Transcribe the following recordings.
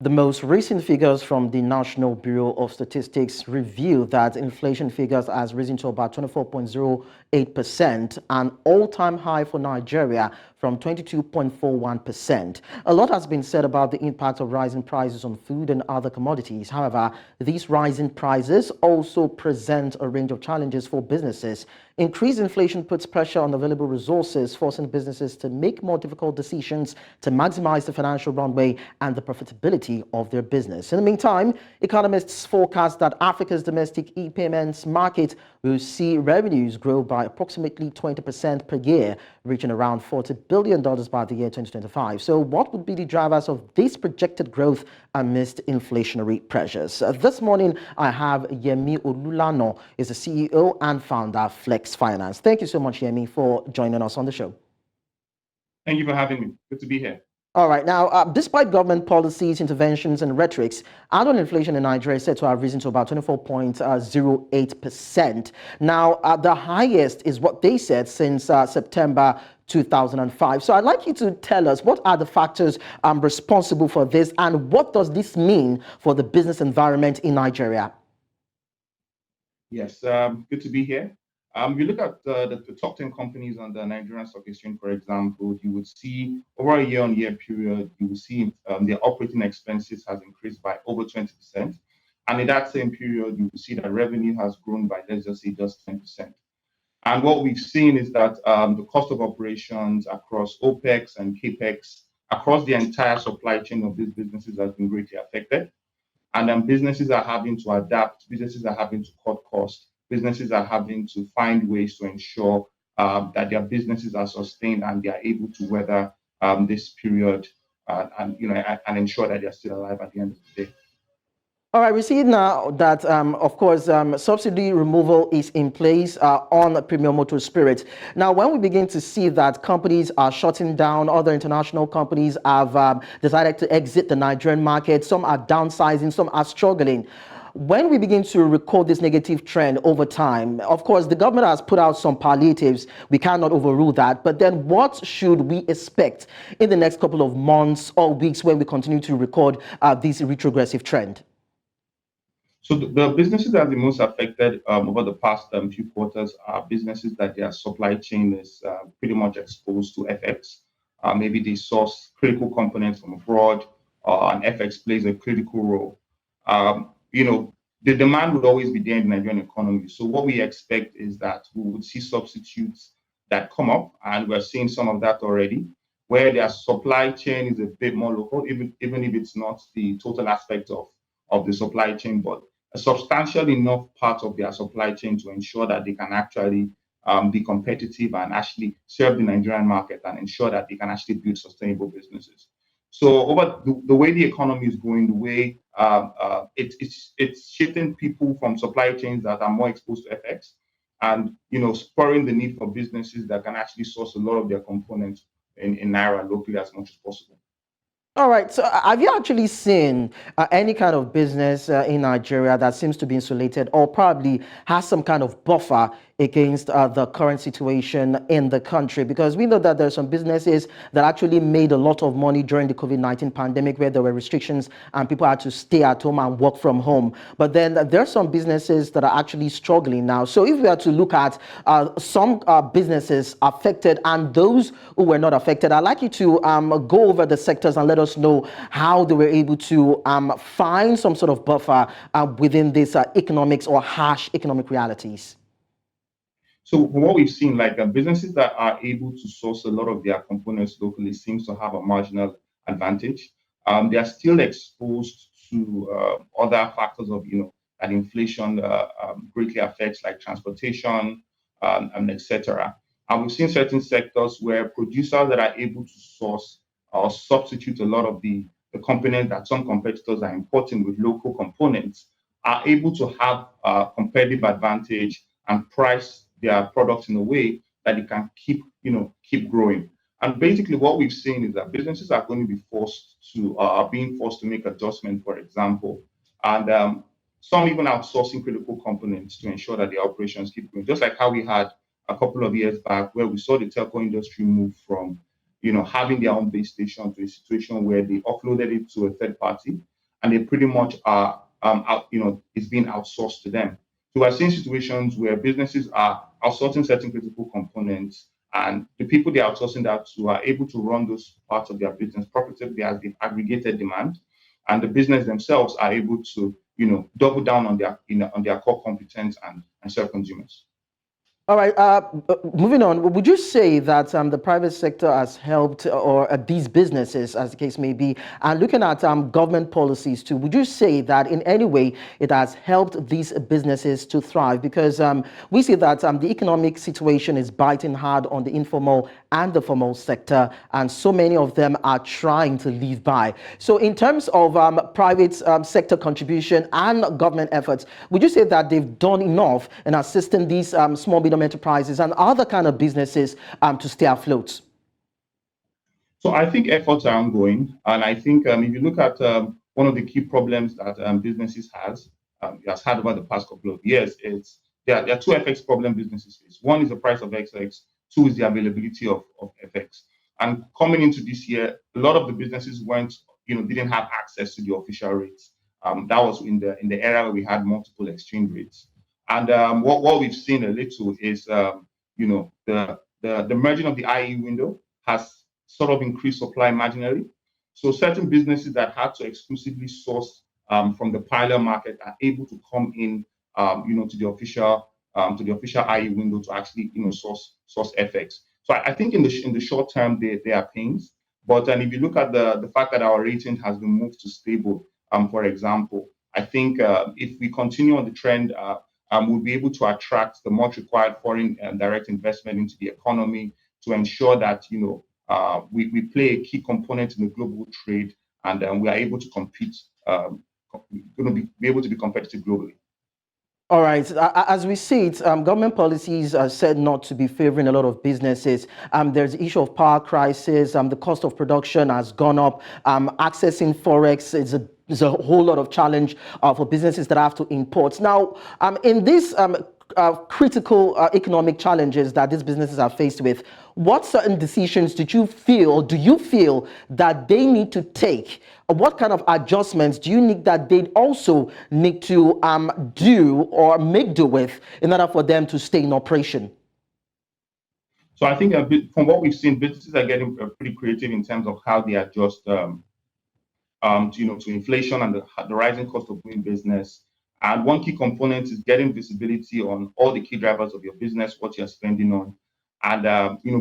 The most recent figures from the National Bureau of Statistics reveal that inflation figures has risen to about 24.08%, an all-time high for Nigeria from 22.41%. A lot has been said about the impact of rising prices on food and other commodities. However, these rising prices also present a range of challenges for businesses. Increased inflation puts pressure on available resources, forcing businesses to make more difficult decisions to maximize the financial runway and the profitability of their business. In the meantime, economists forecast that Africa's domestic e-payments market will see revenues grow by approximately 20% per year, reaching around $40 billion by the year 2025. So what would be the drivers of this projected growth amidst inflationary pressures? This morning, I have Yemi Olulano, is the CEO and founder of Flex Finance. Thank you so much, Yemi, for joining us on the show. Thank you for having me. Good to be here. All right. Now, despite government policies, interventions, and rhetorics, annual inflation in Nigeria is said to have risen to about 24.08%. Now, the highest is what they said since September 2005. So I'd like you to tell us what are the factors responsible for this, and what does this mean for the business environment in Nigeria? Yes, good to be here. You look at the top 10 companies on the Nigerian Stock Exchange, for example, you would see over a year-on-year period, you will see their operating expenses has increased by over 20%. And in that same period, you will see that revenue has grown by, let's just say, just 10%. And what we've seen is that the cost of operations across OPEX and CAPEX, across the entire supply chain of these businesses has been greatly affected. And then businesses are having to adapt, businesses are having to cut costs, businesses are having to find ways to ensure that their businesses are sustained and they are able to weather this period and ensure that they're still alive at the end of the day. All right, we see now that, of course, subsidy removal is in place on premium motor spirits. Now, when we begin to see that companies are shutting down, other international companies have decided to exit the Nigerian market, some are downsizing, some are struggling. When we begin to record this negative trend over time, of course, the government has put out some palliatives. We cannot overrule that. But then what should we expect in the next couple of months or weeks when we continue to record this retrogressive trend? So the businesses that are the most affected over the past few quarters are businesses that their supply chain is pretty much exposed to FX. Maybe they source critical components from abroad, and FX plays a critical role. The demand would always be there in the Nigerian economy. So what we expect is that we would see substitutes that come up, and we're seeing some of that already, where their supply chain is a bit more local, even if it's not the total aspect of the supply chain, but a substantial enough part of their supply chain to ensure that they can actually be competitive and actually serve the Nigerian market and ensure that they can actually build sustainable businesses. So over the way the economy is going, the way it's shifting people from supply chains that are more exposed to FX and, spurring the need for businesses that can actually source a lot of their components in Naira locally as much as possible. All right. So have you actually seen any kind of business in Nigeria that seems to be insulated or probably has some kind of buffer against the current situation in the country? Because we know that there are some businesses that actually made a lot of money during the COVID-19 pandemic where there were restrictions and people had to stay at home and work from home. But then there are some businesses that are actually struggling now. So if we are to look at some businesses affected and those who were not affected, I'd like you to go over the sectors and let us know how they were able to find some sort of buffer within this economics or harsh economic realities. So what we've seen, businesses that are able to source a lot of their components locally seems to have a marginal advantage. They are still exposed to other factors of, that inflation greatly affects, like transportation and etc. And we've seen certain sectors where producers that are able to source or substitute a lot of the components that some competitors are importing with local components are able to have a competitive advantage and price their products in a way that it can keep growing. And basically what we've seen is that businesses are going to be are being forced to make adjustments, for example, and some even outsourcing critical components to ensure that the operations keep going. Just like how we had a couple of years back where we saw the telco industry move from having their own base station to a situation where they offloaded it to a third party. and they pretty much are, it's being outsourced to them. So we're seeing situations where businesses are outsourcing certain critical components, and the people they're outsourcing that to are able to run those parts of their business profitably as they've aggregated demand, and the business themselves are able to, double down on their, on their core competence and serve consumers. All right. Moving on, would you say that the private sector has helped, or these businesses, as the case may be, and looking at government policies too, would you say that in any way it has helped these businesses to thrive? Because we see that the economic situation is biting hard on the informal and the formal sector, and so many of them are trying to live by. So in terms of private sector contribution and government efforts, would you say that they've done enough in assisting these small, medium enterprises and other kind of businesses to stay afloat? So I think efforts are ongoing, and I think if you look at one of the key problems that businesses has had over the past couple of years, is there are two FX problem businesses face. One is the price of FX, two is the availability of FX. And coming into this year, a lot of the businesses didn't have access to the official rates. That was in the era where we had multiple exchange rates. And what we've seen a little is the merging of the IE window has sort of increased supply marginally. So certain businesses that had to exclusively source from the pilot market are able to come in, to the official IE window to actually, source FX. So I think in the short term there are pains, but if you look at the fact that our rating has been moved to stable, for example, I think if we continue on the trend, we'll be able to attract the much required foreign direct investment into the economy to ensure that we play a key component in the global trade, and we are able to compete, going to be able to be competitive globally. All right. As we see it, government policies are said not to be favoring a lot of businesses. There's the issue of power crisis. The cost of production has gone up. Accessing forex is a whole lot of challenge for businesses that have to import. Now, in this critical economic challenges that these businesses are faced with, what certain decisions do you feel that they need to take? What kind of adjustments do you need that they also need to do or make do with in order for them to stay in operation? So I think from what we've seen, businesses are getting pretty creative in terms of how they adjust, to inflation and the rising cost of doing business. And one key component is getting visibility on all the key drivers of your business, what you're spending on, and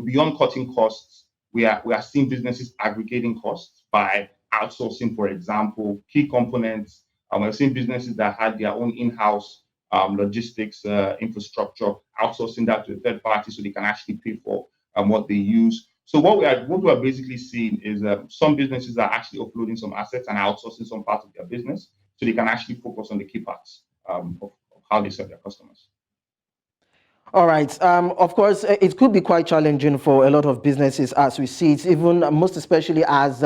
beyond cutting costs, we are seeing businesses aggregating costs by outsourcing, for example, key components. We're seeing businesses that had their own in-house logistics infrastructure, outsourcing that to a third party so they can actually pay for what they use. So what we are basically seeing is some businesses are actually offloading some assets and outsourcing some parts of their business so they can actually focus on the key parts of how they serve their customers. All right. Of course, it could be quite challenging for a lot of businesses as we see it, even most especially as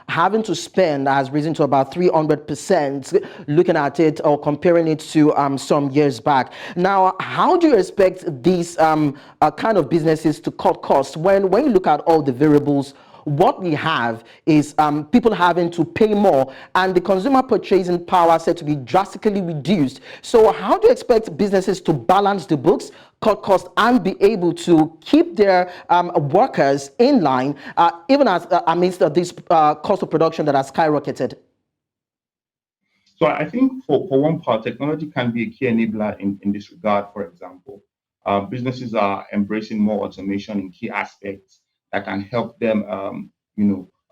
having to spend has risen to about 300%, looking at it or comparing it to some years back. Now, how do you expect these kind of businesses to cut costs when you look at all the variables? What we have is people having to pay more and the consumer purchasing power said to be drastically reduced. So how do you expect businesses to balance the books, cut costs, and be able to keep their workers in line, even as amidst this cost of production that has skyrocketed? So I think for one part, technology can be a key enabler in this regard. For example, businesses are embracing more automation in key aspects that can help them,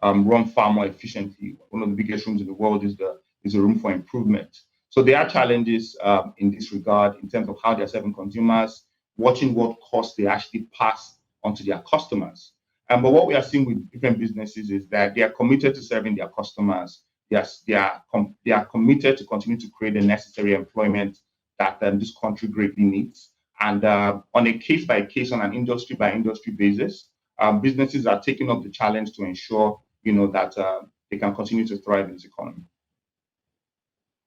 run far more efficiently. One of the biggest rooms in the world is a room for improvement. So there are challenges in this regard in terms of how they're serving consumers, watching what costs they actually pass onto their customers. But what we are seeing with different businesses is that they are committed to serving their customers. They are committed to continue to create the necessary employment that this country greatly needs. And on a case by case, on an industry by industry basis, businesses are taking up the challenge to ensure, that they can continue to thrive in this economy.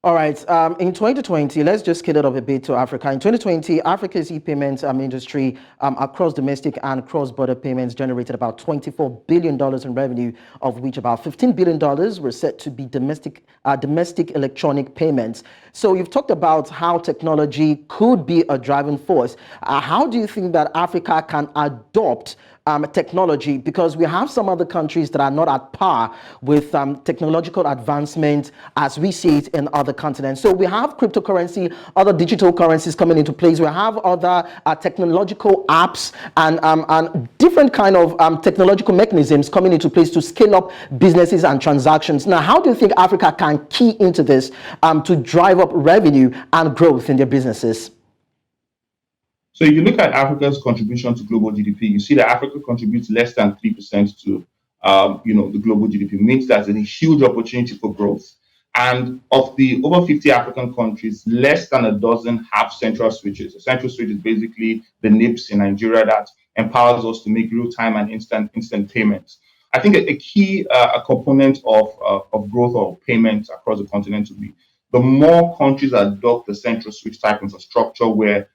All right. In 2020, let's just scale it up a bit to Africa. In 2020, Africa's e-payments industry across domestic and cross-border payments generated about $24 billion in revenue, of which about $15 billion were set to be domestic electronic payments. So you've talked about how technology could be a driving force. How do you think that Africa can adopt technology, because we have some other countries that are not at par with technological advancement as we see it in other continents. So we have cryptocurrency, other digital currencies coming into place. We have other technological apps and different kind of technological mechanisms coming into place to scale up businesses and transactions. Now, how do you think Africa can key into this to drive up revenue and growth in their businesses? So if you look at Africa's contribution to global GDP, you see that Africa contributes less than 3% to the global GDP. It means there's a huge opportunity for growth. And of the over 50 African countries, less than a dozen have central switches. A central switch is basically the NIPS in Nigeria that empowers us to make real-time and instant payments. I think a key component of growth of payments across the continent will be the more countries adopt the central switch type infrastructure where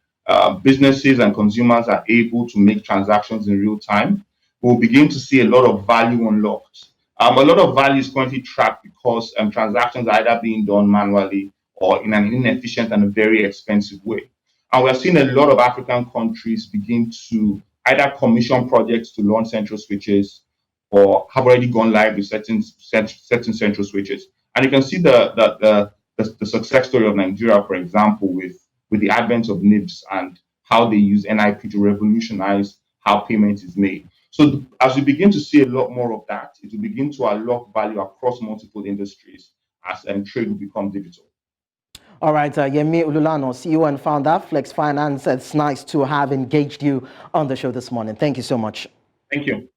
businesses and consumers are able to make transactions in real time, we'll begin to see a lot of value unlocked. A lot of value is currently trapped because transactions are either being done manually or in an inefficient and a very expensive way. And we're seeing a lot of African countries begin to either commission projects to launch central switches or have already gone live with certain central switches. And you can see the success story of Nigeria, for example, with the advent of NIBS and how they use NIP to revolutionize how payment is made. So as we begin to see a lot more of that, it will begin to unlock value across multiple industries as trade will become digital. All right, Yemi Ululano, CEO and founder, Flex Finance. It's nice to have engaged you on the show this morning. Thank you so much. Thank you.